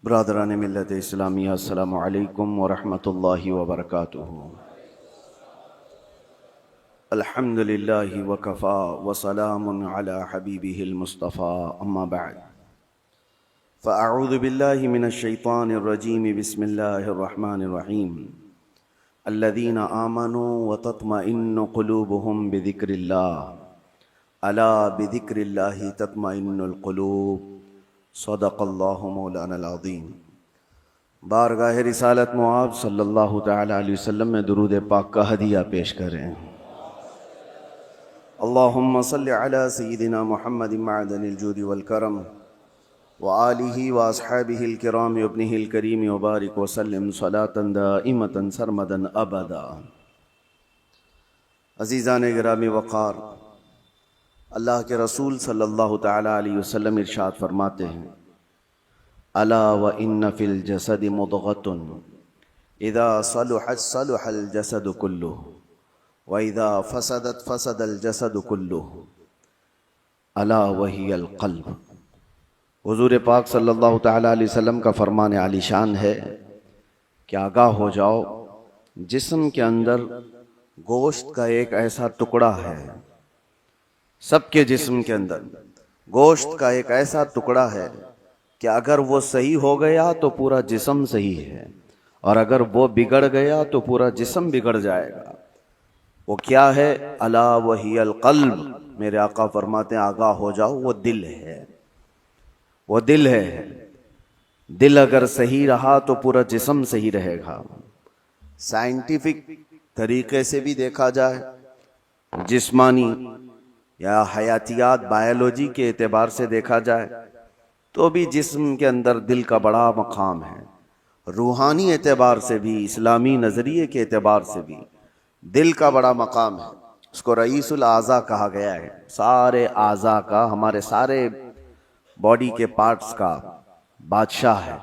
برادران ملت اسلامیہ، السلام علیکم ورحمۃ اللہ وبرکاتہ۔ الحمد للہ وکفا وسلام علی حبیبہ المصطفیٰ، اما بعد فاعوذ باللہ من الشیطان الرجیم، بسم اللہ الرحمن الرحیم۔ الذین آمنوا وتطمئن قلوبهم بذکر اللہ، الا بذکر اللہ تطمئن القلوب، صدق اللہ مولانا العظیم۔ بارگاہ رسالت معاب صلی اللہ تعالی علیہ وسلم میں درود پاک کا ہدیہ پیش کریں۔ اللہم صلی علی سیدنا محمد معدن الجود والکرم وآلہ واصحابہ الکرام وابنہ الکریم وبارک وسلم صلاة دائمة سرمدا ابدا۔ عزیزان گرامی وقار، اللہ کے رسول صلی اللہ تعالی علیہ وسلم ارشاد فرماتے ہیں، الا وان فی الجسد مضغۃ اذا صلحت صلح الجسد کلہ واذا فسدت فسد الجسد کلہ الا وہی القلب۔ حضور پاک صلی اللہ تعالی علیہ وسلم کا فرمان عالی شان ہے کہ آگاہ ہو جاؤ، جسم کے اندر گوشت کا ایک ایسا ٹکڑا ہے، سب کے جسم کے اندر گوشت کا ایک ایسا ٹکڑا ہے کہ اگر وہ صحیح ہو گیا تو پورا جسم صحیح ہے، اور اگر وہ بگڑ گیا تو پورا جسم بگڑ جائے گا۔ وہ کیا ہے؟ الا وہی القلب۔ میرے آقا فرماتے ہیں آگاہ ہو جاؤ، وہ دل ہے، وہ دل ہے۔ دل اگر صحیح رہا تو پورا جسم صحیح رہے گا۔ سائنٹیفک طریقے سے بھی دیکھا جائے، جسمانی یا حیاتیات بائیولوجی کے اعتبار سے دیکھا جائے تو بھی جسم کے اندر دل کا بڑا مقام ہے۔ روحانی اعتبار سے بھی، اسلامی نظریے کے اعتبار سے بھی دل کا بڑا مقام ہے۔ اس کو رئیس الاعضاء کہا گیا ہے، سارے اعضاء کا، ہمارے سارے باڈی کے پارٹس کا بادشاہ ہے۔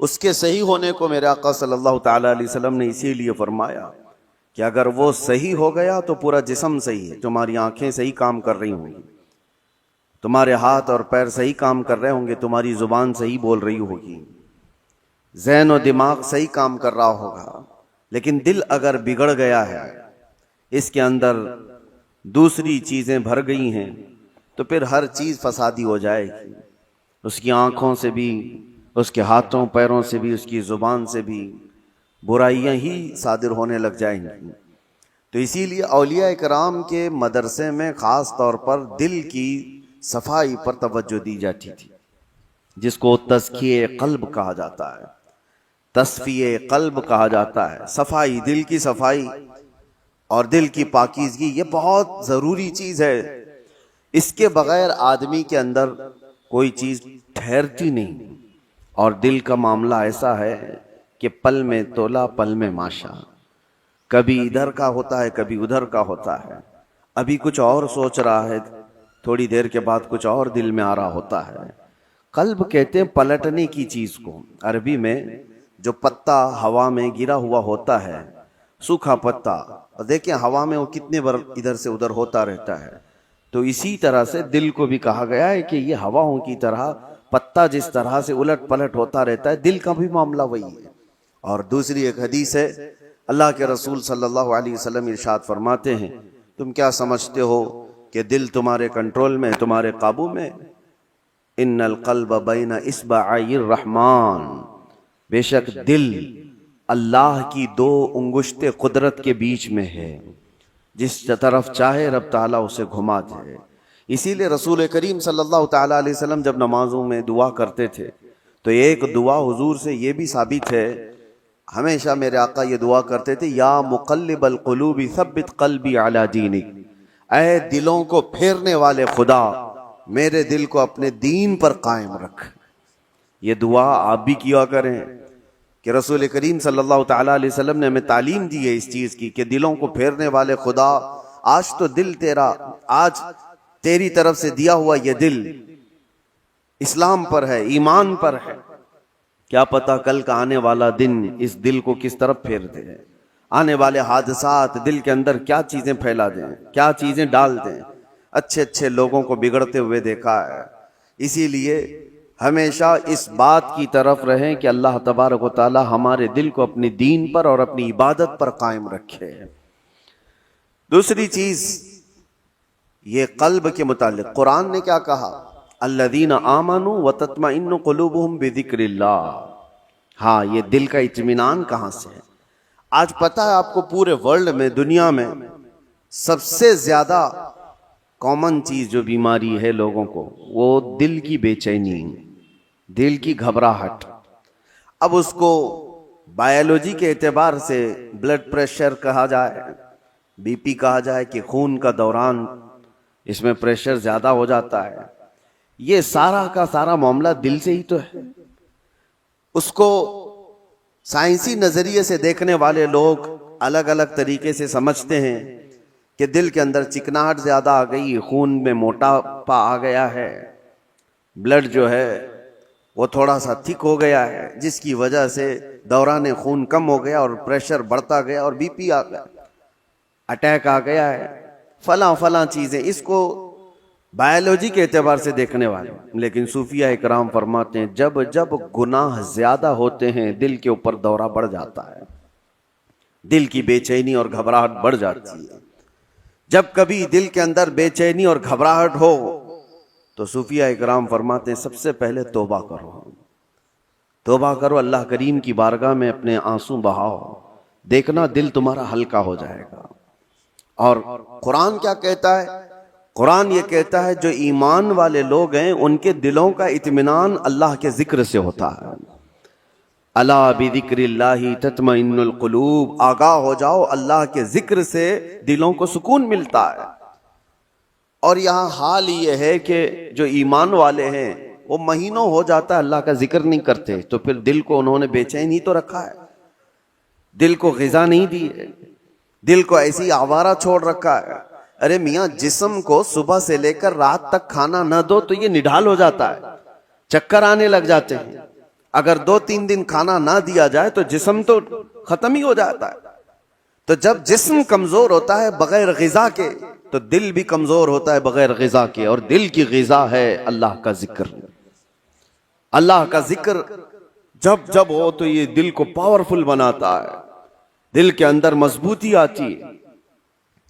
اس کے صحیح ہونے کو میرے آقا صلی اللہ تعالی علیہ وسلم نے اسی لیے فرمایا کہ اگر وہ صحیح ہو گیا تو پورا جسم صحیح ہے۔ تمہاری آنکھیں صحیح کام کر رہی ہوں گی، تمہارے ہاتھ اور پیر صحیح کام کر رہے ہوں گے، تمہاری زبان صحیح بول رہی ہوگی، ذہن و دماغ صحیح کام کر رہا ہوگا۔ لیکن دل اگر بگڑ گیا ہے، اس کے اندر دوسری چیزیں بھر گئی ہیں، تو پھر ہر چیز فسادی ہو جائے گی۔ اس کی آنکھوں سے بھی، اس کے ہاتھوں پیروں سے بھی، اس کی زبان سے بھی برائیاں ہی صادر ہونے لگ جائیں گی۔ تو اسی لیے اولیاء کرام کے مدرسے میں خاص طور پر دل کی صفائی پر توجہ دی جاتی تھی، جس کو تزکیہ قلب کہا جاتا ہے، تصفیہ قلب کہا جاتا ہے۔ صفائی، دل کی صفائی اور دل کی پاکیزگی، یہ بہت ضروری چیز ہے۔ اس کے بغیر آدمی کے اندر کوئی چیز ٹھہرتی نہیں۔ اور دل کا معاملہ ایسا ہے کہ پل میں تولا پل میں ماشا، کبھی ادھر کا ہوتا ہے کبھی ادھر کا ہوتا ہے۔ ابھی کچھ اور سوچ رہا ہے، تھوڑی دیر کے بعد کچھ اور دل میں آ رہا ہوتا ہے۔ قلب کہتے ہیں پلٹنے کی چیز کو۔ عربی میں جو پتا ہوا میں گرا ہوا ہوتا ہے، سوکھا پتا، اور دیکھیں ہوا میں وہ کتنے بار ادھر سے ادھر ہوتا رہتا ہے، تو اسی طرح سے دل کو بھی کہا گیا ہے کہ یہ ہواؤں کی طرح پتا جس طرح سے الٹ پلٹ ہوتا رہتا ہے، دل کا بھی معاملہ وہی ہے۔ اور دوسری ایک حدیث ہے، اللہ کے رسول صلی اللہ علیہ وسلم ارشاد فرماتے ہیں، تم کیا سمجھتے ہو کہ دل تمہارے کنٹرول میں، تمہارے قابو میں؟ ان القلب بین اصبعی الرحمن، بے شک دل اللہ کی دو انگشت قدرت کے بیچ میں ہے، جس طرف چاہے رب تعالیٰ اسے گھما دے۔ اسی لیے رسول کریم صلی اللہ تعالی علیہ وسلم جب نمازوں میں دعا کرتے تھے تو ایک دعا حضور سے یہ بھی ثابت ہے، ہمیشہ میرے آقا یہ دعا کرتے تھے، یا مقلب القلوب ثبت قلبی علی دینک، اے دلوں کو پھیرنے والے خدا، میرے دل کو اپنے دین پر قائم رکھ۔ یہ دعا آپ بھی کیا کریں کہ رسول کریم صلی اللہ تعالی علیہ وسلم نے ہمیں تعلیم دی ہے اس چیز کی کہ دلوں کو پھیرنے والے خدا، آج تو دل تیرا، آج تیری طرف سے دیا ہوا یہ دل اسلام پر ہے، ایمان پر ہے، کیا پتا کل کا آنے والا دن اس دل کو کس طرف پھیر دے، آنے والے حادثات دل کے اندر کیا چیزیں پھیلا دیں، کیا چیزیں ڈال دیں۔ اچھے اچھے لوگوں کو بگڑتے ہوئے دیکھا ہے، اسی لیے ہمیشہ اس بات کی طرف رہیں کہ اللہ تبارک و تعالی ہمارے دل کو اپنی دین پر اور اپنی عبادت پر قائم رکھے۔ دوسری چیز یہ قلب کے متعلق قرآن نے کیا کہا؟ الذین آمنوا وتطمئن قلوبہم بذکر اللہ۔ ہاں، یہ دل کا اطمینان کہاں سے ہے؟ آج پتہ ہے آپ کو، پورے ورلڈ میں، دنیا میں سب سے زیادہ کامن چیز جو بیماری ہے لوگوں کو، وہ دل کی بے چینی، دل کی گھبراہٹ۔ اب اس کو بایولوجی کے اعتبار سے بلڈ پریشر کہا جائے، بی پی کہا جائے کہ خون کا دوران، اس میں پریشر زیادہ ہو جاتا ہے، یہ سارا کا سارا معاملہ دل سے ہی تو ہے۔ اس کو سائنسی نظریے سے دیکھنے والے لوگ الگ الگ طریقے سے سمجھتے ہیں کہ دل کے اندر چکناہٹ زیادہ آ گئی، خون میں موٹاپا آ گیا ہے، بلڈ جو ہے وہ تھوڑا سا تھک ہو گیا ہے، جس کی وجہ سے دوران خون کم ہو گیا اور پریشر بڑھتا گیا اور بی پی آ گیا، اٹیک آ گیا ہے، فلاں فلاں چیزیں، اس کو بایولوجی کے اعتبار سے دیکھنے والے۔ لیکن صوفیہ اکرام فرماتے ہیں جب جب گناہ زیادہ ہوتے ہیں دل کے اوپر دورہ بڑھ جاتا ہے، دل کی بے چینی اور گھبراہٹ بڑھ جاتی ہے۔ جب کبھی دل کے اندر بے چینی اور گھبراہٹ ہو تو صوفیہ اکرام فرماتے ہیں سب سے پہلے توبہ کرو، توبہ کرو، اللہ کریم کی بارگاہ میں اپنے آنسو بہاؤ، دیکھنا دل تمہارا ہلکا ہو جائے گا۔ اور قرآن کیا کہتا ہے؟ قرآن یہ کہتا ہے جو ایمان والے لوگ ہیں ان کے دلوں کا اطمینان اللہ کے ذکر سے ہوتا ہے۔ الا بذکر اللہ تطمئن القلوب، آگاہ ہو جاؤ، اللہ کے ذکر سے دلوں کو سکون ملتا ہے۔ اور یہاں حال یہ ہے کہ جو ایمان والے ہیں وہ مہینوں ہو جاتا ہے اللہ کا ذکر نہیں کرتے، تو پھر دل کو انہوں نے بے چین ہی تو رکھا ہے، دل کو غذا نہیں دی ہے، دل کو ایسی آوارہ چھوڑ رکھا ہے۔ ارے میاں، جسم کو صبح سے لے کر رات تک کھانا نہ دو تو یہ نڈھال ہو جاتا ہے، چکر آنے لگ جاتے ہیں۔ اگر 2-3 دن کھانا نہ دیا جائے تو جسم تو ختم ہی ہو جاتا ہے۔ تو جب جسم کمزور ہوتا ہے بغیر غذا کے تو دل بھی کمزور ہوتا ہے بغیر غذا کے، اور دل کی غذا ہے اللہ کا ذکر۔ اللہ کا ذکر جب جب ہو تو یہ دل کو پاورفل بناتا ہے، دل کے اندر مضبوطی آتی ہے۔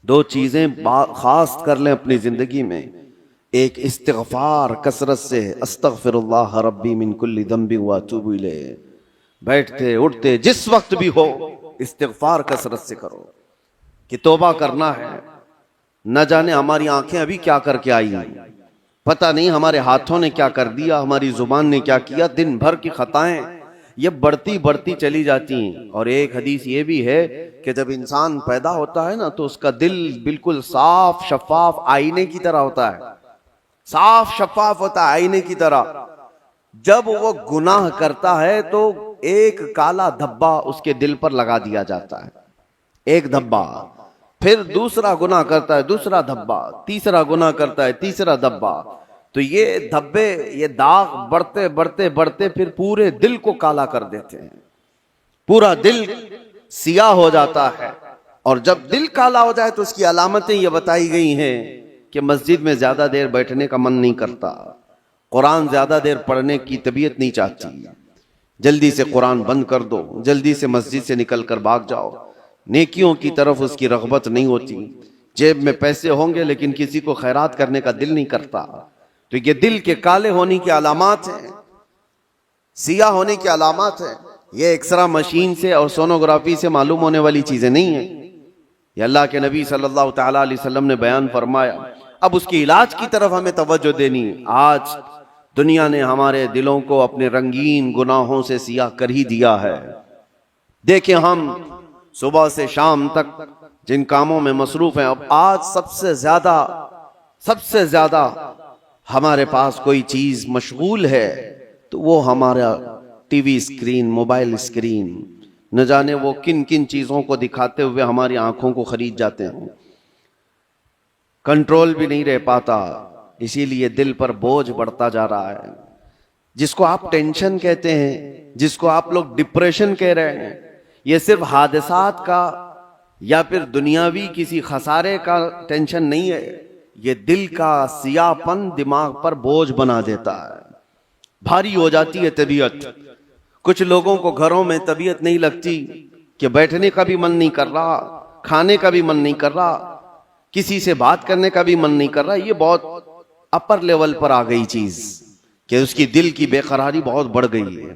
2 چیزیں خاص کر لیں اپنی زندگی میں، ایک استغفار کثرت سے، استغفر اللہ ربی من کل ذنب واتوب الیہ، بیٹھتے اٹھتے جس وقت بھی ہو استغفار کثرت سے کرو کہ توبہ کرنا ہے۔ نہ جانے ہماری آنکھیں ابھی کیا کر کے آئی ہیں، پتہ نہیں ہمارے ہاتھوں نے کیا کر دیا، ہماری زبان نے کیا کیا، دن بھر کی خطائیں یہ بڑھتی بڑھتی چلی جاتی ہیں۔ اور ایک حدیث یہ بھی ہے کہ جب انسان پیدا ہوتا ہے نا تو اس کا دل بالکل صاف شفاف آئینے کی طرح ہوتا ہے، صاف شفاف ہوتا ہے آئینے کی طرح۔ جب وہ گناہ کرتا ہے تو ایک کالا دھبا اس کے دل پر لگا دیا جاتا ہے، ایک دھبا، پھر دوسرا گناہ کرتا ہے دوسرا دھبا، تیسرا گناہ کرتا ہے تیسرا دھبا، تو یہ دھبے، یہ داغ بڑھتے بڑھتے بڑھتے پھر پورے دل کو کالا کر دیتے ہیں، پورا دل سیاہ ہو جاتا ہے۔ اور جب دل کالا ہو جائے تو اس کی علامتیں یہ بتائی گئی ہیں کہ مسجد میں زیادہ دیر بیٹھنے کا من نہیں کرتا، قرآن زیادہ دیر پڑھنے کی طبیعت نہیں چاہتی، جلدی سے قرآن بند کر دو، جلدی سے مسجد سے نکل کر بھاگ جاؤ، نیکیوں کی طرف اس کی رغبت نہیں ہوتی، جیب میں پیسے ہوں گے لیکن کسی کو خیرات کرنے کا دل نہیں کرتا۔ تو یہ دل کے کالے ہونے کی علامات ہیں، سیاہ ہونے کی علامات ہیں۔ یہ ایکسرا مشین سے اور سونوگرافی سے معلوم ہونے والی چیزیں نہیں ہیں، یہ اللہ کے نبی صلی اللہ تعالیٰ علیہ وسلم نے بیان فرمایا۔ اب اس کی علاج کی طرف ہمیں توجہ دینی۔ آج دنیا نے ہمارے دلوں کو اپنے رنگین گناہوں سے سیاہ کر ہی دیا ہے۔ دیکھیں ہم صبح سے شام تک جن کاموں میں مصروف ہیں، اب آج سب سے زیادہ ہمارے پاس کوئی چیز مشغول ہے تو وہ ہمارا T V screen, mobile screen, نہ جانے وہ کن کن چیزوں کو دکھاتے ہوئے ہماری آنکھوں کو خرید جاتے ہیں، کنٹرول بھی نہیں رہ پاتا، اسی لیے دل پر بوجھ بڑھتا جا رہا ہے۔ جس کو آپ ٹینشن کہتے ہیں، جس کو آپ لوگ ڈپریشن کہہ رہے ہیں، یہ صرف حادثات کا یا پھر دنیاوی کسی خسارے کا ٹینشن نہیں ہے، یہ دل کا سیاہ پن دماغ پر بوجھ بنا دیتا ہے۔ بھاری ہو جاتی ہے طبیعت. کچھ لوگوں کو گھروں میں طبیعت نہیں لگتی کہ بیٹھنے کا بھی من نہیں کر رہا, کھانے کا بھی من نہیں کر رہا, کسی سے بات کرنے کا بھی من نہیں کر رہا. یہ بہت اپر لیول پر آ گئی چیز کہ اس کی دل کی بے قراری بہت بڑھ گئی ہے,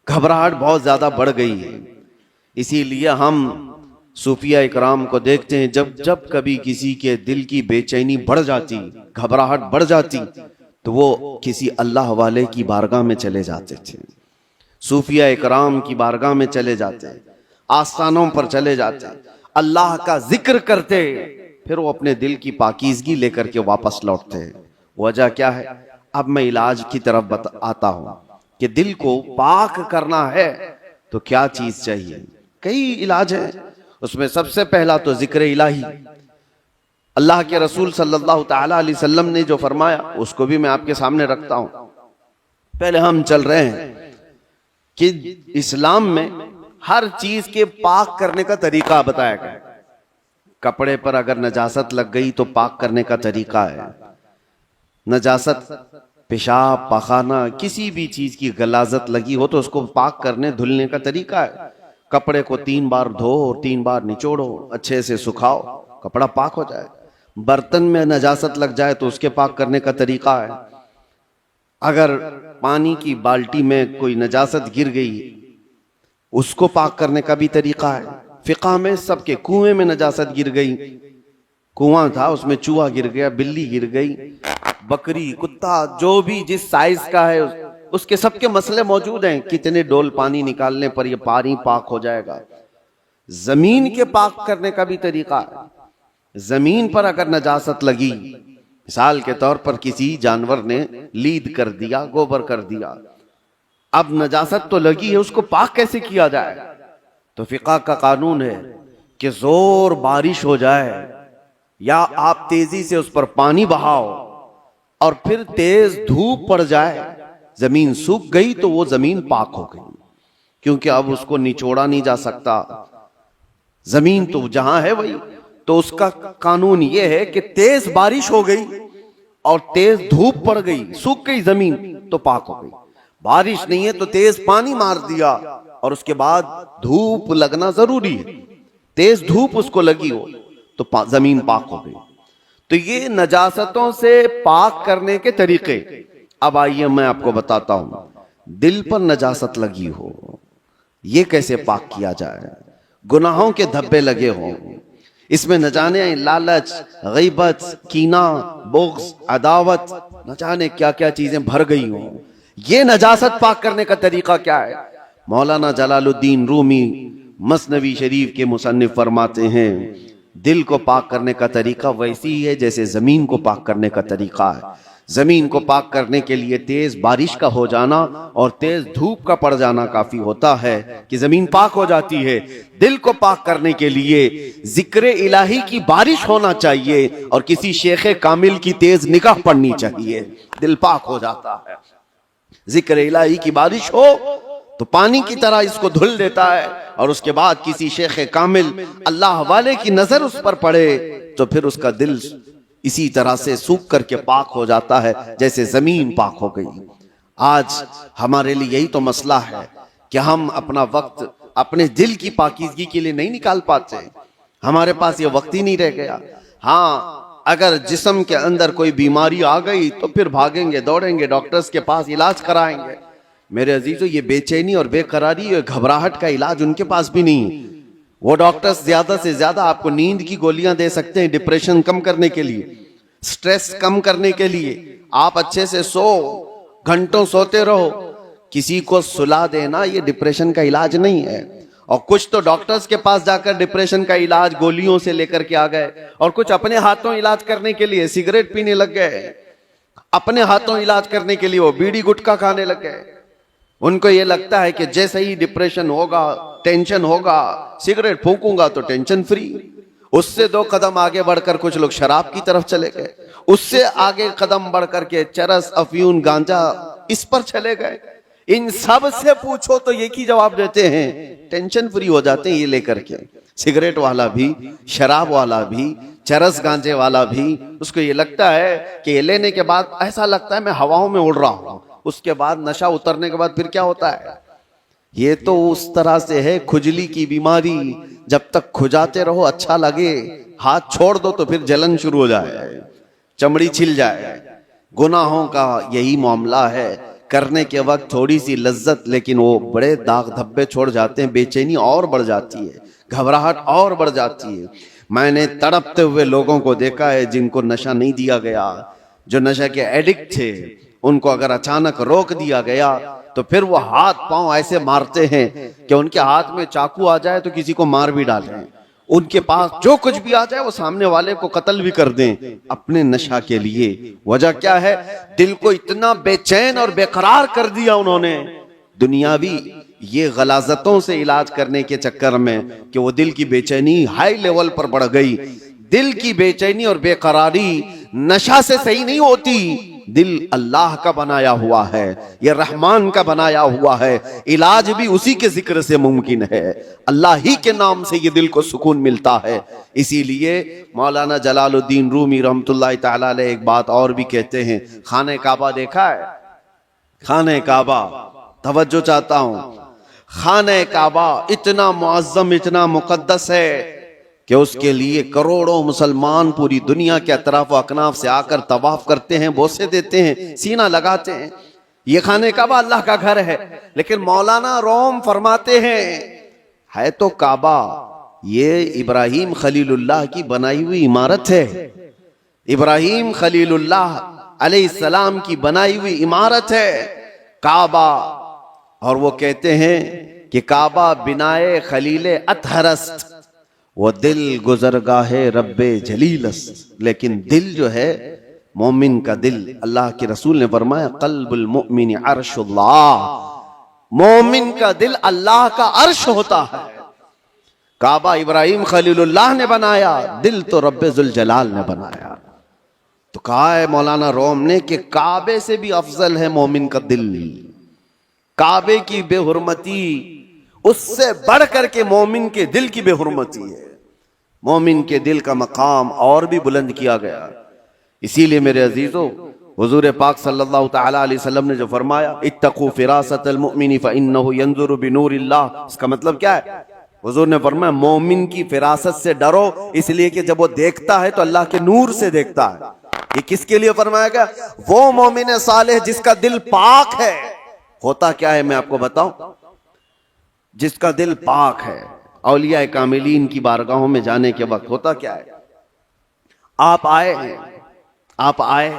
گھبراہٹ بہت زیادہ بڑھ گئی ہے. اسی لیے ہم صوفیہ اکرام کو دیکھتے ہیں, جب جب کبھی کسی کے دل کی بے چینی بڑھ جاتی, گھبراہٹ بڑھ جاتی, تو وہ کسی اللہ والے کی بارگاہ میں چلے جاتے تھے, صوفیہ اکرام کی بارگاہ میں چلے جاتے, آستانوں پر چلے جاتے, اللہ کا ذکر کرتے, پھر وہ اپنے دل کی پاکیزگی لے کر کے واپس لوٹتے. وجہ کیا ہے؟ اب میں علاج کی طرف آتا ہوں کہ دل کو پاک کرنا ہے تو کیا چیز چاہیے. کئی علاج ہیں, اس میں سب سے پہلا تو ذکر الہی. اللہ کے رسول صلی اللہ تعالی علیہ وسلم نے جو فرمایا اس کو بھی میں آپ کے سامنے رکھتا ہوں. پہلے ہم چل رہے ہیں کہ اسلام میں ہر چیز کے پاک کرنے کا طریقہ بتایا گیا. کپڑے پر اگر نجاست لگ گئی تو پاک کرنے کا طریقہ ہے. نجاست, پیشاب, پخانہ, کسی بھی چیز کی غلاظت لگی ہو تو اس کو پاک کرنے دھلنے کا طریقہ ہے. کپڑے کو 3 بار دھو اور 3 بار نچوڑو, اچھے سے سکھاؤ, کپڑا پاک ہو جائے. برتن میں نجاست لگ جائے تو اس کے پاک کرنے کا طریقہ ہے. اگر پانی کی بالٹی میں کوئی نجاست گر گئی اس کو پاک کرنے کا بھی طریقہ ہے. فقہ میں سب کے کنویں میں نجاست گر گئی, کنواں تھا اس میں چوہا گر گیا, بلی گر گئی, بکری, کتا, جو بھی جس سائز کا ہے اس کے سب کے مسئلے موجود ہیں. کتنے ڈول پانی نکالنے پر یہ پانی پاک ہو جائے گا. زمین کے پاک کرنے کا بھی طریقہ ہے. زمین پر اگر نجاست لگی, مثال کے طور پر کسی جانور نے لید کر دیا, گوبر کر دیا, اب نجاست تو لگی ہے, اس کو پاک کیسے کیا جائے؟ تو فقہ کا قانون ہے کہ زور بارش ہو جائے یا آپ تیزی سے اس پر پانی بہاؤ اور پھر تیز دھوپ پڑ جائے, زمین سوکھ گئی تو وہ زمین پاک ہو گئی, کیونکہ اب اس کو نچوڑا نہیں جا سکتا. زمین تو جہاں ہے وہی. تو اس کا قانون یہ ہے کہ تیز بارش ہو گئی اور تیز دھوپ پڑ گئی, سوکھ گئی زمین تو پاک ہو گئی. بارش نہیں ہے تو تیز پانی مار دیا اور اس کے بعد دھوپ لگنا ضروری ہے, تیز دھوپ اس کو لگی ہو تو زمین پاک ہو گئی. تو یہ نجاستوں سے پاک کرنے کے طریقے. اب آئیے میں آپ کو بتاتا ہوں, دل پر نجاست لگی ہو یہ کیسے پاک کیا جائے. گناہوں کے دھبے لگے ہوں, اس میں نہ جانے لالچ, غیبت, کینہ, بغض, عداوت, نہ جانے کیا کیا چیزیں بھر گئی ہوں. یہ نجاست پاک کرنے کا طریقہ کیا ہے؟ مولانا جلال الدین رومی مثنوی شریف کے مصنف فرماتے ہیں دل کو پاک کرنے کا طریقہ ویسی ہی ہے جیسے زمین کو پاک کرنے کا طریقہ ہے. زمین کو پاک کرنے کے لیے تیز بارش کا ہو جانا اور تیز دھوپ کا پڑ جانا کافی ہوتا ہے کہ زمین پاک ہو جاتی ہے. دل کو پاک کرنے کے لیے ذکر الہی کی بارش ہونا چاہیے اور کسی شیخ کامل کی تیز نگاہ پڑنی چاہیے, دل پاک ہو جاتا ہے. ذکر الہی کی بارش ہو تو پانی کی طرح اس کو دھل دیتا ہے, اور اس کے بعد کسی شیخ کامل اللہ والے کی نظر اس پر پڑے تو پھر اس کا دل اسی طرح سے سوکھ کر کے پاک ہو جاتا ہے جیسے زمین پاک ہو گئی. آج ہمارے لیے یہی تو مسئلہ ہے کہ ہم اپنا وقت اپنے دل کی پاکیزگی کے لیے نہیں نکال پاتے, ہمارے پاس یہ وقت ہی نہیں رہ گیا. ہاں اگر جسم کے اندر کوئی بیماری آ گئی تو پھر بھاگیں گے, دوڑیں گے, ڈاکٹرز کے پاس علاج کرائیں گے. میرے عزیزو, یہ بے چینی اور بے قراری اور گھبراہٹ کا علاج ان کے پاس بھی نہیں. وہ ڈاکٹرز زیادہ سے زیادہ آپ کو نیند کی گولیاں دے سکتے ہیں ڈپریشن کم کرنے کے لیے, سٹریس کم کرنے کے لیے. آپ اچھے سے سو, گھنٹوں سوتے رہو, کسی کو سلا دینا یہ ڈپریشن کا علاج نہیں ہے. اور کچھ تو ڈاکٹرز کے پاس جا کر ڈپریشن کا علاج گولیوں سے لے کر کے آ گئے, اور کچھ اپنے ہاتھوں علاج کرنے کے لیے سگریٹ پینے لگ گئے, اپنے ہاتھوں علاج کرنے کے لیے وہ بیڑی گٹکا کھانے لگ گئے. ان کو یہ لگتا ہے کہ جیسے ہی ڈپریشن ہوگا, ٹینشن ہوگا, سگریٹ پھونکوں گا تو ٹینشن فری. اس سے 2 قدم آگے بڑھ کر کچھ لوگ شراب کی طرف چلے گئے, اس سے آگے قدم بڑھ کر کے چرس, افیون, گانجا اس پر چلے گئے. ان سب سے پوچھو تو یہ کی جواب دیتے ہیں ٹینشن فری ہو جاتے ہیں یہ لے کر کے. سگریٹ والا بھی, شراب والا بھی, چرس گانجے والا بھی, اس کو یہ لگتا ہے کہ یہ لینے کے بعد ایسا لگتا ہے میں ہواؤں میں اڑ رہا ہوں, اس کے بعد نشہ اترنے کے بعد پھر کیا ہوتا ہے؟ یہ تو اس طرح سے ہے کھجلی کی بیماری، جب تک کھجاتے رہو اچھا لگے، ہاتھ چھوڑ دو تو پھر جلن شروع ہو جائے، چمڑی چھل جائے۔ گناہوں کا یہی معاملہ ہے، کرنے کے وقت تھوڑی سی لذت، لیکن وہ بڑے داغ دھبے چھوڑ جاتے ہیں، بے چینی اور بڑھ جاتی ہے، گھبراہٹ اور بڑھ جاتی ہے۔ میں نے تڑپتے ہوئے لوگوں کو دیکھا ہے جن کو نشہ نہیں دیا گیا، جو نشہ کے ایڈکٹ تھے، ان کو اگر اچانک روک دیا گیا تو پھر وہ ہاتھ پاؤں ایسے مارتے ہیں کہ ان کے ہاتھ میں چاقو آ جائے تو کسی کو مار بھی ڈالیں، ان کے پاس جو کچھ بھی آ جائے وہ سامنے والے کو قتل بھی کر دیں اپنے نشہ کے لیے۔ وجہ کیا ہے؟ دل کو اتنا بے چین اور بے قرار کر دیا انہوں نے دنیاوی یہ غلاظتوں سے علاج کرنے کے چکر میں کہ وہ دل کی بے چینی ہائی لیول پر بڑھ گئی۔ دل کی بے چینی اور بے قراری نشہ سے صحیح نہیں ہوتی، دل اللہ کا بنایا ہوا ہے، یہ رحمان کا بنایا ہوا ہے، علاج بھی اسی کے ذکر سے ممکن ہے، اللہ ہی کے نام سے یہ دل کو سکون ملتا ہے۔ اسی لیے مولانا جلال الدین رومی رحمۃ اللہ تعالی علیہ ایک بات اور بھی کہتے ہیں، خانہ کعبہ دیکھا ہے؟ خانہ کعبہ، توجہ چاہتا ہوں، خانہ کعبہ اتنا معظم، اتنا مقدس ہے کہ اس کے لیے کروڑوں مسلمان پوری دنیا کے اطراف و اکناف سے آ کر طواف کرتے ہیں، بوسے دیتے ہیں، سینہ لگاتے ہیں۔ یہ خانہ کعبہ اللہ کا گھر ہے، لیکن مولانا روم فرماتے ہیں ہے تو کعبہ، یہ ابراہیم خلیل اللہ کی بنائی ہوئی عمارت ہے، ابراہیم خلیل اللہ علیہ السلام کی بنائی ہوئی عمارت ہے کعبہ۔ اور وہ کہتے ہیں کہ کعبہ بنائے خلیل اطہر است، وہ دل گزرگاہ رب جلیل است، لیکن دل جو ہے مومن کا دل، اللہ کے رسول نے فرمایا قلب المؤمن عرش اللہ، مومن کا دل اللہ کا عرش ہوتا ہے۔ کعبہ ابراہیم خلیل اللہ نے بنایا، دل تو رب ذوالجلال نے بنایا۔ تو کہا ہے مولانا روم نے کہ کعبے سے بھی افضل ہے مومن کا دل، کعبے کی بے حرمتی اس سے بڑھ کر کے مومن کے دل کی بے حرمتی ہے، مومن کے دل کا مقام اور بھی بلند کیا گیا۔ اسی لیے میرے عزیزو، حضور پاک صلی اللہ تعالی علیہ وسلم نے جو فرمایا اتقوا فراست المؤمن فإنه ينظر بنور اللہ، اس کا مطلب کیا ہے؟ حضور نے فرمایا مومن کی فراست سے ڈرو، اس لیے کہ جب وہ دیکھتا ہے تو اللہ کے نور سے دیکھتا ہے۔ یہ کس کے لیے فرمایا گیا؟ وہ مومن صالح جس کا دل پاک ہے۔ ہوتا کیا ہے میں آپ کو بتاؤں، جس کا دل پاک ہے، اولیاء کاملین کی بارگاہوں میں جانے کے وقت ہوتا کیا ہے؟ آپ آئے ہیں، آپ آئے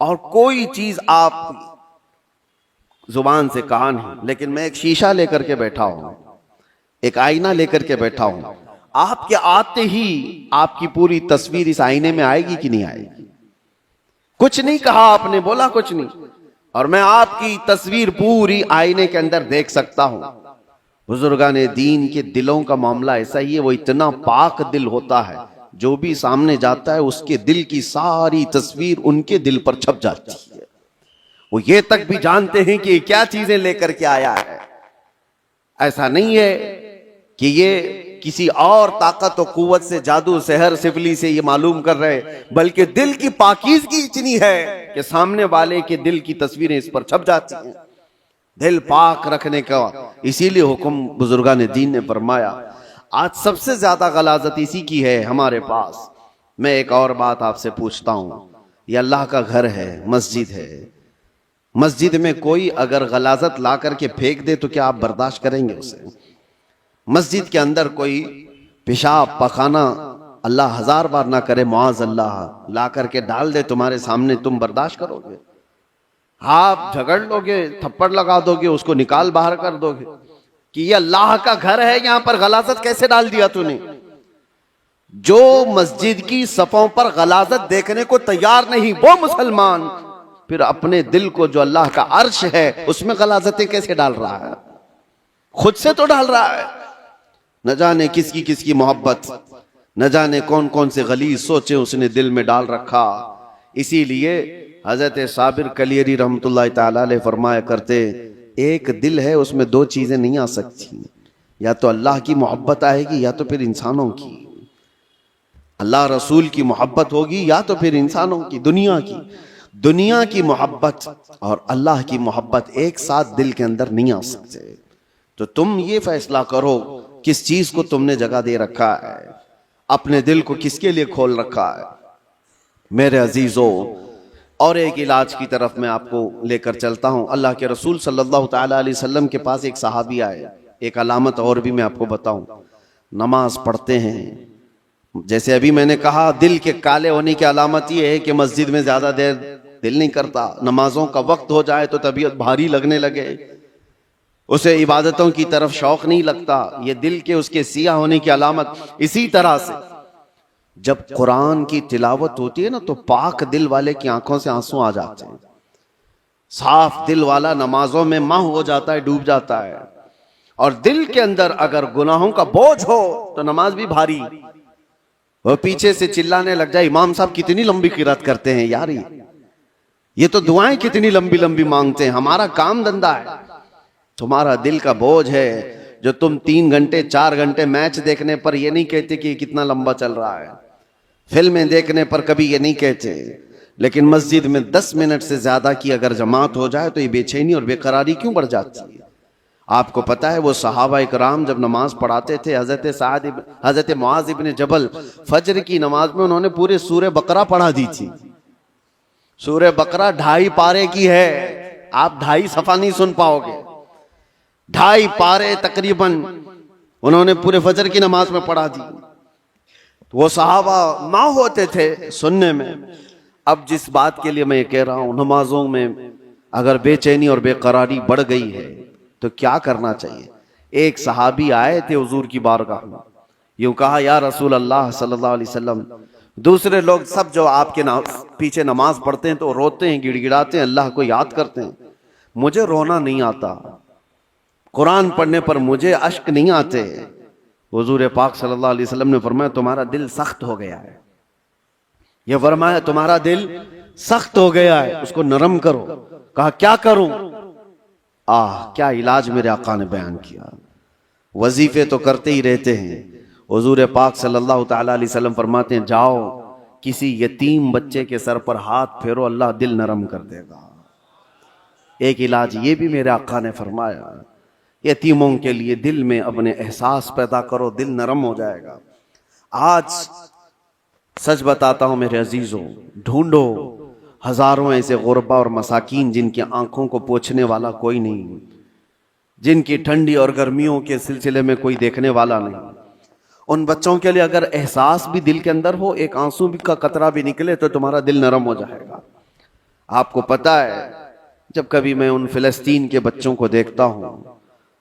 اور کوئی چیز آپ زبان سے کہا نہیں، لیکن میں ایک شیشہ لے کر کے بیٹھا ہوں، ایک آئینہ لے کر کے بیٹھا ہوں، آپ کے آتے ہی آپ کی پوری تصویر اس آئینے میں آئے گی کہ نہیں آئے گی؟ کچھ نہیں کہا آپ نے، بولا کچھ نہیں، اور میں آپ کی تصویر پوری آئینے کے اندر دیکھ سکتا ہوں۔ بزرگان دین کے دلوں کا معاملہ ایسا ہی ہے، وہ اتنا پاک دل ہوتا ہے، جو بھی سامنے جاتا ہے اس کے دل کی ساری تصویر ان کے دل پر چھپ جاتی ہے، وہ یہ تک بھی جانتے ہیں کہ کیا چیزیں لے کر کے آیا ہے۔ ایسا نہیں ہے کہ یہ کسی اور طاقت و قوت سے، جادو سحر سفلی سے یہ معلوم کر رہے، بلکہ دل کی پاکیزگی اتنی ہے کہ سامنے والے کے دل کی تصویریں اس پر چھپ جاتی ہیں۔ دل پاک رکھنے کا اسی لیے حکم بزرگان دین نے فرمایا۔ آج سب سے زیادہ غلاظت اسی کی ہے ہمارے پاس۔ میں ایک اور بات آپ سے پوچھتا ہوں، یہ اللہ کا گھر ہے، مسجد ہے، مسجد میں کوئی اگر غلاظت لا کر کے پھینک دے تو کیا آپ برداشت کریں گے اسے؟ مسجد کے اندر کوئی پیشاب پخانہ اللہ ہزار بار نہ کرے معاذ اللہ لا کر کے ڈال دے تمہارے سامنے، تم برداشت کرو گے؟ آپ جھگڑ لو گے، تھپڑ لگا دو گے، اس کو نکال باہر کر دو گے کہ یہ اللہ کا گھر ہے، یہاں پر غلاظت کیسے ڈال دیا تو نے؟ جو مسجد کی صفوں پر غلاظت دیکھنے کو تیار نہیں وہ مسلمان پھر اپنے دل کو جو اللہ کا عرش ہے اس میں غلاظتیں کیسے ڈال رہا ہے؟ خود سے تو ڈال رہا ہے۔ نہ جانے کس کی محبت، نہ جانے کون کون سے غلیظ سوچیں اس نے دل میں ڈال رکھا۔ اسی لیے حضرت صابر کلیری رحمت اللہ تعالی علیہ فرمایا کرتے، ایک دل ہے اس میں دو چیزیں نہیں آ سکتی، یا تو اللہ کی محبت آئے گی یا تو پھر انسانوں کی، اللہ رسول کی محبت ہوگی یا تو پھر انسانوں کی، دنیا کی۔ دنیا کی محبت اور اللہ کی محبت ایک ساتھ دل کے اندر نہیں آ سکتے. تو تم یہ فیصلہ کرو کس چیز کو تم نے جگہ دے رکھا ہے، اپنے دل کو کس کے لیے کھول رکھا ہے. میرے عزیزو، اور ایک علاج کی طرف میں آپ کو لے کر چلتا ہوں. اللہ کے رسول صلی اللہ تعالی علیہ وسلم کے پاس ایک صحابی آئے. ایک علامت اور بھی میں آپ کو بتاؤں. نماز پڑھتے ہیں، جیسے ابھی میں نے کہا دل کے کالے ہونے کی علامت یہ ہے کہ مسجد میں زیادہ دیر دل نہیں کرتا، نمازوں کا وقت ہو جائے تو طبیعت بھاری لگنے لگے، اسے عبادتوں کی طرف شوق نہیں لگتا. یہ دل کے اس کے سیاہ ہونے کی علامت. اسی طرح سے جب قرآن کی تلاوت ہوتی ہے نا تو پاک دل والے کی آنکھوں سے آنسو آ جاتے ہیں. صاف دل والا نمازوں میں ماہ ہو جاتا ہے، ڈوب جاتا ہے. اور دل کے اندر اگر گناہوں کا بوجھ ہو تو نماز بھی بھاری. وہ پیچھے سے چلانے لگ جائے، امام صاحب کتنی لمبی قرات کرتے ہیں یار، یہ تو دعائیں کتنی لمبی لمبی مانگتے ہیں، ہمارا کام دھندا ہے. تمہارا دل کا بوجھ ہے جو تم 3 گھنٹے 4 گھنٹے میچ دیکھنے پر یہ نہیں کہتے کہ کتنا لمبا چل رہا ہے، فلمیں دیکھنے پر کبھی یہ نہیں کہتے، لیکن مسجد میں 10 منٹ سے زیادہ کی اگر جماعت ہو جائے تو یہ بے چینی اور بے قراری کیوں بڑھ جاتی ہے. آپ کو پتا ہے وہ صحابہ اکرام جب نماز پڑھاتے تھے، حضرت معاذ ابن جبل فجر کی نماز میں انہوں نے پورے سورہ بقرہ پڑھا دی تھی. سورہ بقرہ 2.5 پارے کی ہے، آپ 2.5 صفحہ نہیں سن پاؤ گے. 2.5 پارے تقریباً انہوں نے پورے فجر کی نماز میں پڑھا دی. وہ صحابہ ماں ہوتے تھے سننے میں. اب جس بات کے لیے میں یہ کہہ رہا ہوں، نمازوں میں اگر بے چینی اور بے قراری بڑھ گئی ہے تو کیا کرنا چاہیے. ایک صحابی آئے تھے حضور کی بارگاہ میں، یوں کہا یا رسول اللہ صلی اللہ علیہ وسلم، دوسرے لوگ سب جو آپ کے پیچھے نماز پڑھتے ہیں تو روتے ہیں، گڑ گڑاتے ہیں، اللہ کو یاد کرتے ہیں، مجھے رونا نہیں آتا، قرآن پڑھنے پر مجھے اشک نہیں آتے. حضور پاک صلی اللہ علیہ وسلم نے فرمایا تمہارا دل سخت ہو گیا ہے. یہ فرمایا تمہارا دل سخت ہو گیا ہے، اس کو نرم کرو. کہا کیا کروں؟ کیا علاج میرے آقا نے بیان کیا. وظیفے تو کرتے ہی رہتے ہیں. حضور پاک صلی اللہ تعالی علیہ وسلم فرماتے ہیں جاؤ کسی یتیم بچے کے سر پر ہاتھ پھیرو، اللہ دل نرم کر دے گا. ایک علاج یہ بھی میرے آقا نے فرمایا، یتیموں کے لیے دل میں اپنے احساس پیدا کرو، دل نرم ہو جائے گا. آج سچ بتاتا ہوں میرے عزیزوں، ڈھونڈو ہزاروں ایسے غربا اور مساکین جن کی آنکھوں کو پوچھنے والا کوئی نہیں، جن کی ٹھنڈی اور گرمیوں کے سلسلے میں کوئی دیکھنے والا نہیں. ان بچوں کے لیے اگر احساس بھی دل کے اندر ہو، ایک آنسو کا قطرہ بھی نکلے تو تمہارا دل نرم ہو جائے گا. آپ کو پتا ہے جب کبھی میں ان فلسطین کے بچوں کو دیکھتا ہوں،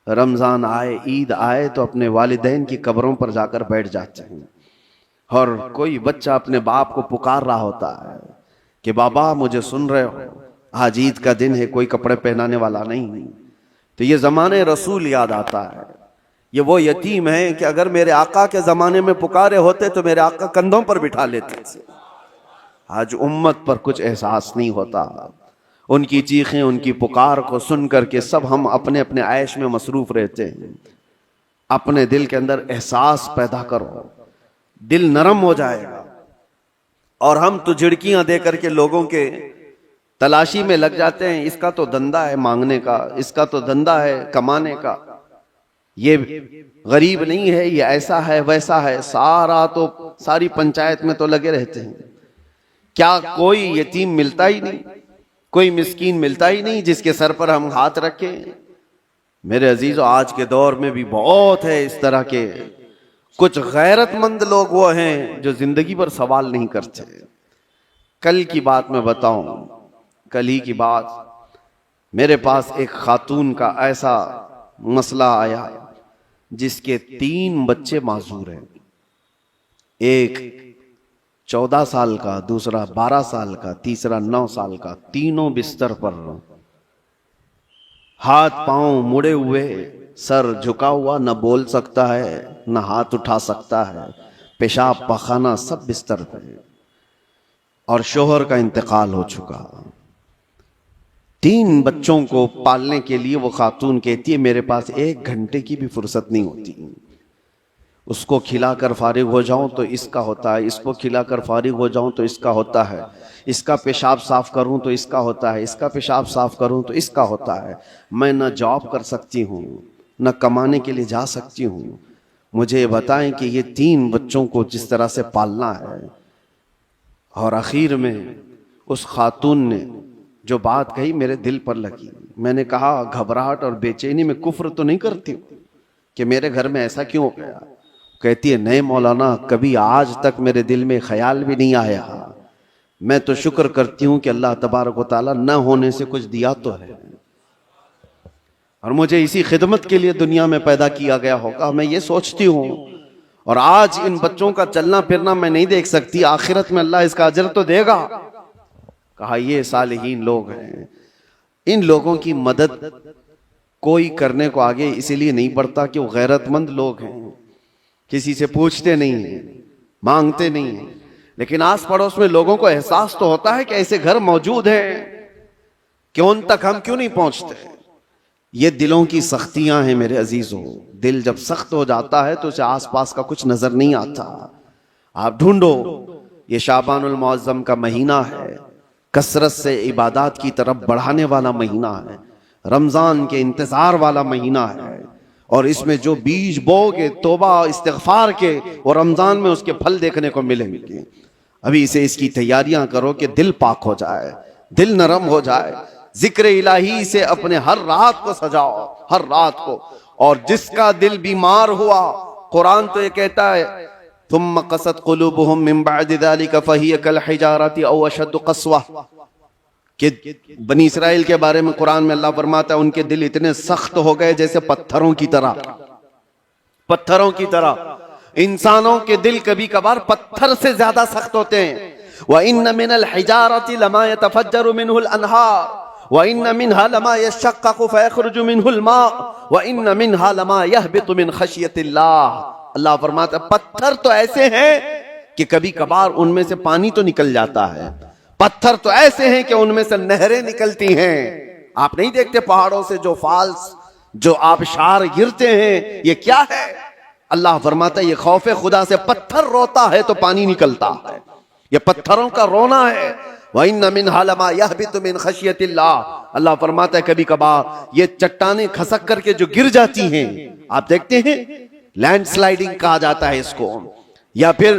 رمضان آئے، عید آئے تو اپنے والدین کی قبروں پر جا کر بیٹھ جاتے ہیں، اور کوئی بچہ اپنے باپ کو پکار رہا ہوتا ہے کہ بابا مجھے سن رہے ہو، آج عید کا دن ہے، کوئی کپڑے پہنانے والا نہیں. تو یہ زمانے رسول یاد آتا ہے. یہ وہ یتیم ہیں کہ اگر میرے آقا کے زمانے میں پکارے ہوتے تو میرے آقا کندھوں پر بٹھا لیتے تھے. آج امت پر کچھ احساس نہیں ہوتا. ان کی چیخیں، ان کی پکار کو سن کر کے سب ہم اپنے اپنے عیش میں مصروف رہتے ہیں. اپنے دل کے اندر احساس پیدا کرو، دل نرم ہو جائے گا. اور ہم تو جھڑکیاں دے کر کے لوگوں کے تلاشی میں لگ جاتے ہیں، اس کا تو دھندا ہے مانگنے کا، اس کا تو دھندا ہے کمانے کا، یہ غریب نہیں ہے، یہ ایسا ہے ویسا ہے. ساری پنچایت میں تو لگے رہتے ہیں. کیا کوئی یتیم ملتا ہی نہیں، کوئی مسکین ملتا ہی نہیں جس کے سر پر ہم ہاتھ رکھیں؟ میرے عزیزو آج کے دور میں بھی بہت ہے اس طرح کے. کچھ غیرت مند لوگ وہ ہیں جو زندگی پر سوال نہیں کرتے. کل کی بات میں بتاؤں، کل ہی کی بات، میرے پاس ایک خاتون کا ایسا مسئلہ آیا جس کے 3 بچے معذور ہیں. ایک 14 سال کا، دوسرا 12 سال کا، تیسرا 9 سال کا. تینوں بستر پر، ہاتھ پاؤں مڑے ہوئے، سر جھکا ہوا، نہ بول سکتا ہے نہ ہاتھ اٹھا سکتا ہے. پیشاب پخانہ سب بستر پہ، اور شوہر کا انتقال ہو چکا. 3 بچوں کو پالنے کے لیے وہ خاتون کہتی ہے میرے پاس 1 گھنٹے کی بھی فرصت نہیں ہوتی. اس کو کھلا کر فارغ ہو جاؤں تو اس کا ہوتا ہے، اس کو کھلا کر فارغ ہو جاؤں تو اس کا ہوتا ہے. اس کا پیشاب صاف کروں تو اس کا ہوتا ہے، اس کا پیشاب صاف کروں تو اس کا ہوتا ہے، میں نہ جاب کر سکتی ہوں نہ کمانے کے لیے جا سکتی ہوں، مجھے یہ بتائیں کہ یہ 3 بچوں کو جس طرح سے پالنا ہے۔ اور آخر میں اس خاتون نے جو بات کہی میرے دل پر لگی۔ میں نے کہا گھبراہٹ اور بے چینی میں کفر تو نہیں کرتی ہوں کہ میرے گھر میں ایسا کیوں ہو گیا؟ کہتی ہے نہیں مولانا، کبھی آج تک میرے دل میں خیال بھی نہیں آیا، میں تو شکر کرتی ہوں کہ اللہ تبارک و تعالیٰ نہ ہونے سے کچھ دیا تو ہے، اور مجھے اسی خدمت کے لیے دنیا میں پیدا کیا گیا ہوگا، میں یہ سوچتی ہوں۔ اور آج ان بچوں کا چلنا پھرنا میں نہیں دیکھ سکتی، آخرت میں اللہ اس کا اجر تو دے گا۔ کہا یہ صالحین لوگ ہیں، ان لوگوں کی مدد کوئی کرنے کو آگے اسی لیے نہیں بڑھتا کہ وہ غیرت مند لوگ ہیں، کسی سے پوچھتے نہیں ہیں، مانگتے نہیں ہیں، لیکن آس پڑوس میں لوگوں کو احساس تو ہوتا ہے کہ ایسے گھر موجود ہیں کہ ان تک ہم کیوں نہیں پہنچتے۔ یہ دلوں کی سختیاں ہیں میرے عزیزوں، دل جب سخت ہو جاتا ہے تو اسے آس پاس کا کچھ نظر نہیں آتا۔ آپ ڈھونڈو، یہ شعبان المعظم کا مہینہ ہے، کثرت سے عبادات کی طرف بڑھانے والا مہینہ ہے، رمضان کے انتظار والا مہینہ ہے، اور اس میں جو بیج بو گے توبہ استغفار کے، وہ رمضان میں اس کے پھل دیکھنے کو ملیں گے۔ ابھی سے اس کی تیاریاں کرو کہ دل پاک ہو جائے، دل نرم ہو جائے، ذکر الہی سے اپنے ہر رات کو سجاؤ، ہر رات کو۔ اور جس کا دل بیمار ہوا، قرآن تو یہ کہتا ہے ثم قست قلوبهم من بعد ذلك فهي كالحجارة او اشد قسوة، کہ بنی اسرائیل کے بارے میں قرآن میں اللہ فرماتا ہے ان کے دل اتنے سخت ہو گئے جیسے پتھروں کی طرح، پتھروں کی طرح۔ انسانوں کے دل کبھی کبھار پتھر سے زیادہ سخت ہوتے ہیں۔ وَإِنَّ مِنَ الْحِجَارَةِ لَمَا يَتَفَجَّرُ مِنْهُ الْأَنْهَارُ وَإِنَّ مِنْهَا لَمَا يَشَّقَّقُ فَيَخْرُجُ مِنْهُ الْمَاءُ وَإِنَّ مِنْهَا لَمَا يَهْبِطُ مِنْ خَشْيَةِ اللَّهِ۔ اللہ فرماتا ہے پتھر تو ایسے ہیں کہ کبھی کبھار ان میں سے پانی تو نکل جاتا ہے، پتھر تو ایسے ہیں کہ ان میں سے نہریں نکلتی ہیں۔ آپ نہیں دیکھتے پہاڑوں سے جو فالس، جو آبشار گرتے ہیں، یہ کیا ہے؟ اللہ فرماتا ہے یہ خوف خدا سے پتھر روتا ہے تو پانی نکلتا ہے، یہ پتھروں کا رونا ہے۔ وَإِنَّ مِنْهَا لَمَا يَهْبِطُ مِنْ خَشْيَةِ اللَّهِ۔ اللہ فرماتا ہے کبھی کبھار یہ چٹانیں کھسک کر کے جو گر جاتی ہیں، آپ دیکھتے ہیں لینڈ سلائیڈنگ کہا جاتا ہے اس کو، یا پھر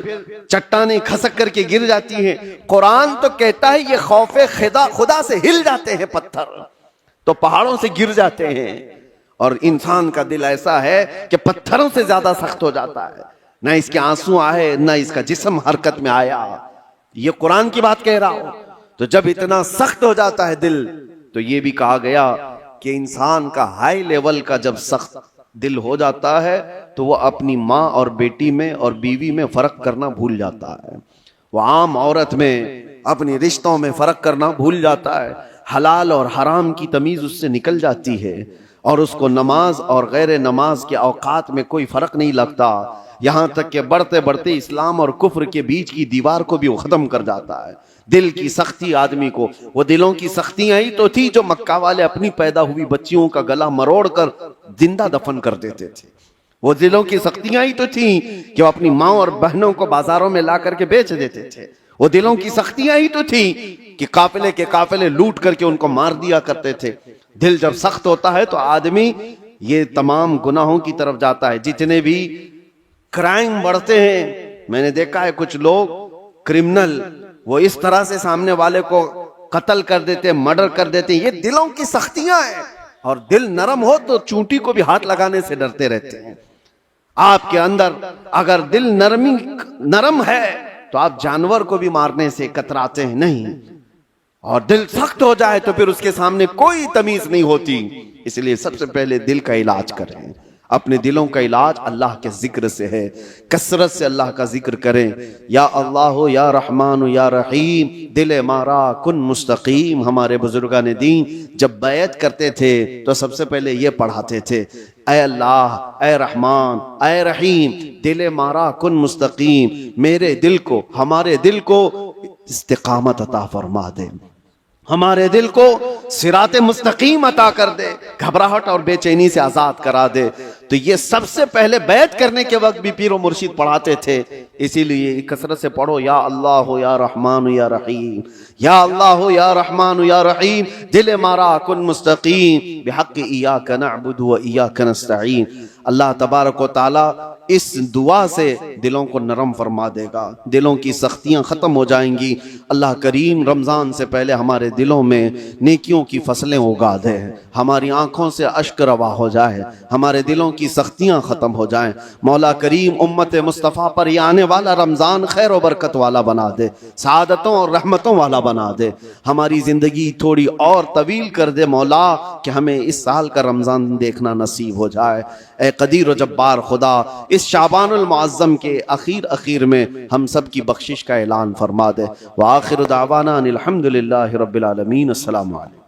چٹانیں کھسک کر کے گر جاتی ہیں، قرآن تو کہتا ہے یہ خوف خدا سے ہل جاتے ہیں پتھر، تو پہاڑوں سے گر جاتے ہیں۔ اور انسان کا دل ایسا ہے کہ پتھروں سے زیادہ سخت ہو جاتا ہے، نہ اس کے آنسو آئے نہ اس کا جسم حرکت میں آیا۔ یہ قرآن کی بات کہہ رہا ہوں۔ تو جب اتنا سخت ہو جاتا ہے دل، تو یہ بھی کہا گیا کہ انسان کا ہائی لیول کا جب سخت دل ہو جاتا ہے تو وہ اپنی ماں اور بیٹی میں اور بیوی میں فرق کرنا بھول جاتا ہے، وہ عام عورت میں اپنی رشتوں میں فرق کرنا بھول جاتا ہے، حلال اور حرام کی تمیز اس سے نکل جاتی ہے، اور اس کو نماز اور غیر نماز کے اوقات میں کوئی فرق نہیں لگتا، یہاں تک کہ بڑھتے بڑھتے اسلام اور کفر کے بیچ کی دیوار کو بھی وہ ختم کر جاتا ہے۔ دل کی سختی آدمی کو، وہ دلوں کی سختیاں ہی تو تھی جو مکہ والے اپنی پیدا ہوئی بچیوں کا گلا مروڑ کر زندہ دفن کر دیتے تھے، وہ دلوں کی سختیاں ہی تو تھیں کہ وہ اپنی ماں اور بہنوں کو بازاروں میں لا کر کے بیچ دیتے تھے، وہ دلوں کی سختیاں ہی تو تھیں کہ قافلے کے قافلے لوٹ کر کے ان کو مار دیا کرتے تھے۔ دل جب سخت ہوتا ہے تو آدمی یہ تمام گناہوں کی طرف جاتا ہے۔ جتنے بھی کرائم بڑھتے ہیں، میں نے دیکھا ہے کچھ لوگ کرمنل وہ اس طرح سے سامنے والے کو قتل کر دیتے، مرڈر کر دیتے، یہ دلوں کی سختیاں ہیں۔ اور دل نرم ہو تو چونٹی کو بھی ہاتھ لگانے سے ڈرتے رہتے ہیں۔ آپ کے اندر اگر دل نرم ہے تو آپ جانور کو بھی مارنے سے کتراتے ہیں نہیں، اور دل سخت ہو جائے تو پھر اس کے سامنے کوئی تمیز نہیں ہوتی۔ اس لیے سب سے پہلے دل کا علاج کریں، اپنے دلوں کا علاج اللہ کے ذکر سے ہے، کثرت سے اللہ کا ذکر کریں۔ یا اللہ یا رحمان یا رحیم، دل مارا کن مستقیم۔ ہمارے بزرگان دین جب بیعت کرتے تھے تو سب سے پہلے یہ پڑھاتے تھے، اے اللہ، اے رحمان، اے رحیم، دل مارا کن مستقیم، میرے دل کو، ہمارے دل کو استقامت عطا فرما دے، ہمارے دل کو صراط مستقیم عطا کر دے، گھبراہٹ اور بے چینی سے آزاد کرا دے۔ تو یہ سب سے پہلے بیعت کرنے کے وقت بھی پیر و مرشد پڑھاتے تھے، اسی لیے کثرت سے پڑھو، یا اللہ یا رحمان یا رحیم، یا اللہ یا رحمان یا رحیم دل مارا کن مستقیم بحق ایاک نعبد و ایاک نستعین۔ اللہ تبارک و تعالی اس دعا سے دلوں کو نرم فرما دے گا، دلوں کی سختیاں ختم ہو جائیں گی۔ اللہ کریم رمضان سے پہلے ہمارے دلوں میں نیکیوں کی فصلیں اگا دے، ہماری آنکھوں سے اشک روا ہو جائے، ہمارے دلوں کی سختیاں ختم ہو جائیں۔ مولا کریم امت مصطفیٰ پر یہ آنے والا رمضان خیر و برکت والا بنا دے، سعادتوں اور رحمتوں والا بنا دے، ہماری زندگی تھوڑی اور طویل کر دے مولا، کہ ہمیں اس سال کا رمضان دیکھنا نصیب ہو جائے۔ اے قدیر و جبار خدا، اس شعبان المعظم کے اخیر میں ہم سب کی بخشش کا اعلان فرما دے۔ وآخر دعوانا ان الحمد للہ رب العالمین۔ السلام علیکم۔